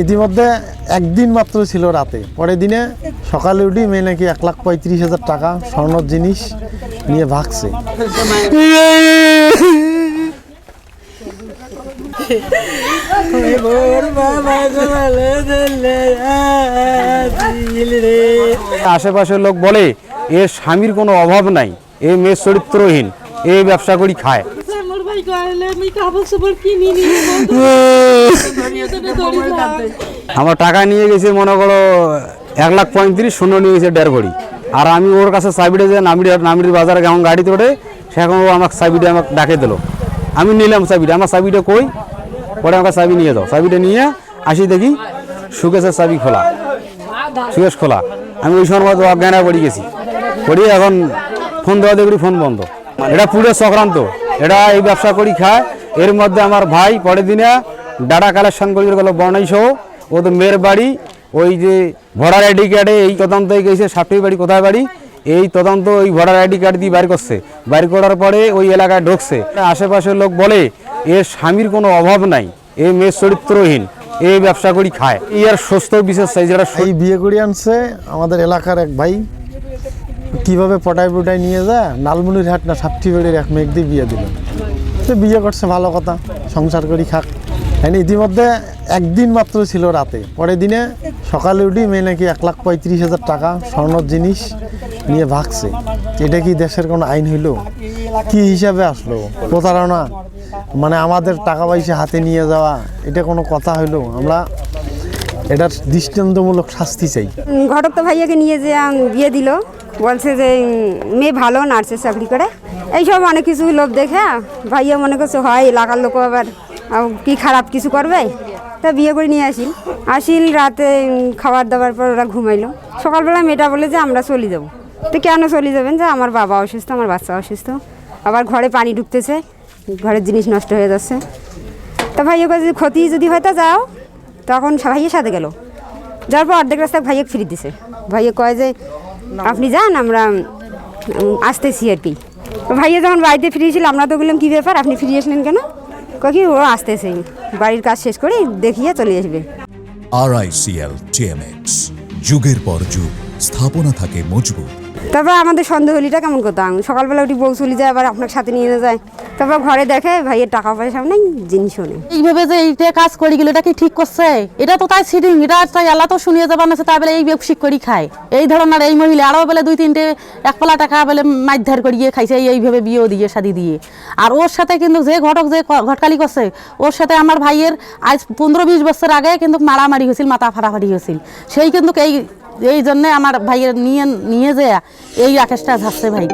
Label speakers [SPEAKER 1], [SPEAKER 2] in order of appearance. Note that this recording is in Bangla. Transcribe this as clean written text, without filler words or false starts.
[SPEAKER 1] ইতিমধ্যে একদিন মাত্র ছিল রাতে, পরের দিনে সকালে উঠি মেয়ে নাকি 1,35,000 টাকা স্বর্ণর জিনিস নিয়ে ভাগছে।
[SPEAKER 2] আশেপাশের লোক বলে এর স্বামীর কোনো অভাব নাই, এ মেয়ে চরিত্রহীন, এই ব্যবসা করি খায়। আমার টাকা নিয়ে গেছে মনে করো 1,35,000, শূন্য নিয়ে গেছে 1.5 ভরি। আর আমি ওর কাছে চাবিটা যে নামির বাজারে কেমন গাড়িতে ওঠে, সে এখন ও আমাকে চাবিটা আমাকে ডাকে দিল। আমি নিলাম চাবিটা, আমার চাবিটা কই, পরে আমাকে চাবি নিয়ে দাও। চাবিটা নিয়ে আসি দেখি সুকেশের চাবি খোলা, সুকেশ খোলা। আমি ওই সময় অজ্ঞান পড়ে গেছি, পড়ি এখন ফোন দেওয়া দেখি ফোন বন্ধ। এটা পুরো চক্রান্ত, এটা এই ব্যবসা করি খায়। এর মধ্যে আমার ভাই পরের দিনে ডাটা কালেকশন করে গেল বর্ণাই সহ। ও তো মেয়ের বাড়ি ওই যে ভোটার আইডি কার্ডে এই তদন্ত গেছে, সাপটি বাড়ি কোথায় বাড়ি, এই তদন্ত ওই ভোটার আইডি কার্ড দিয়ে বাইর করছে। বাইর করার পরে ওই এলাকায় ঢুকছে। আশেপাশের লোক বলে এর স্বামীর কোনো অভাব নাই, এই মেয়ে চরিত্রহীন, এই ব্যবসা করি খায়। এর সুস্থ বিশেষ চাই যারা
[SPEAKER 1] এই বিয়ে করে আনছে আমাদের এলাকার এক ভাই, কিভাবে পটায় নিয়ে যায় নালমুনির হাট না সাপটি বাড়ির এক মেঘ দিয়ে বিয়ে দিল। সে বিয়ে করছে, ভালো কথা, সংসার করি খাক। ইতিমধ্যে একদিন মাত্র ছিল রাতে, পরের দিনে সকালে উঠি মেয়ে নাকি 1,35,000 টাকা স্বর্ণর জিনিস নিয়ে ভাগছে। এটা কি দেশের কোনো আইন হইল? কি হিসাবে আসলো? প্রতারণা, মানে আমাদের টাকা পয়সা হাতে নিয়ে যাওয়া, এটা কোনো কথা হইলো? আমরা এটার দৃষ্টান্তমূলক শাস্তি চাই।
[SPEAKER 3] ঘটক তো ভাইয়াকে নিয়ে যে বিয়ে দিল, বলছে যে মেয়ে ভালো নার্সের চাকরি করে, এইসব অনেক কিছু লোভ দেখে ভাইয়া মনে করছে হয় এলাকার লোক আবার কি খারাপ কিছু করবে, তা বিয়ে করে নিয়ে আসিল। রাতে খাবার দাবার পর ওরা ঘুমাইলো। সকালবেলা মেয়েটা বলে যে আমরা চলে যাবো। তো কেন চলে যাবেন? যে আমার বাবা অসুস্থ, আমার বাচ্চা অসুস্থ, আবার ঘরে পানি ঢুকতেছে, ঘরের জিনিস নষ্ট হয়ে যাচ্ছে। তা ভাইয়া কাছে ক্ষতি যদি হয়তো যাও, তখন ভাইয়ের সাথে গেল। যাওয়ার পর অর্ধেক রাস্তায় ভাইয়া ফিরে দিছে। ভাইয়া কয় যে আপনি যান, আমরা আসতেছি আর কি। ভাইয়া যখন বাড়িতে ফিরিয়েছিল, আমরা তো বললাম কী ব্যাপার, আপনি ফিরে আসলেন কেন? কী ও আসতেছে, বাড়ির কাজ শেষ করে দেখিয়ে চলে আসবে।
[SPEAKER 4] RICL TMX, যুগের পর যুগ স্থাপনা থাকে মজবুত।
[SPEAKER 3] তারপর আমাদের সন্দেহলিটা কেমন করতাম, সকালবেলা উঠি বউ চলে যায়, আবার আপনার সাথে নিয়ে যায়। তারপর ঘরে দেখে ভাইয়ের টাকা পয়সা নেই, জিনিসও নেই।
[SPEAKER 5] এইভাবে যে এইটা কাজ করি গেল, এটা কি ঠিক করছে? এটা তো তাই সিটিং, এটা তাই আল্লাহ তো শুনিয়ে যাবার না, তাই বলে এই ব্যবসিক করি খায়। এই ধরনের এই মহিলা আরও বলে 2-3টে 1 পালা টাকা বলে মারধার করিয়ে খাইছে, এইভাবে বিয়েও দিয়ে শাদি দিয়ে। আর ওর সাথে কিন্তু যে ঘটক যে ঘটকালি করছে, ওর সাথে আমার ভাইয়ের আজ 15-20 বছর আগে কিন্তু মারামারি হয়েছিল, মাথা ফাটাফাটি হয়েছিল। সেই কিন্তু এই জন্যে আমার ভাইয়ের নিয়ে যায় এই রাকেশটা যাচ্ছে ভাই।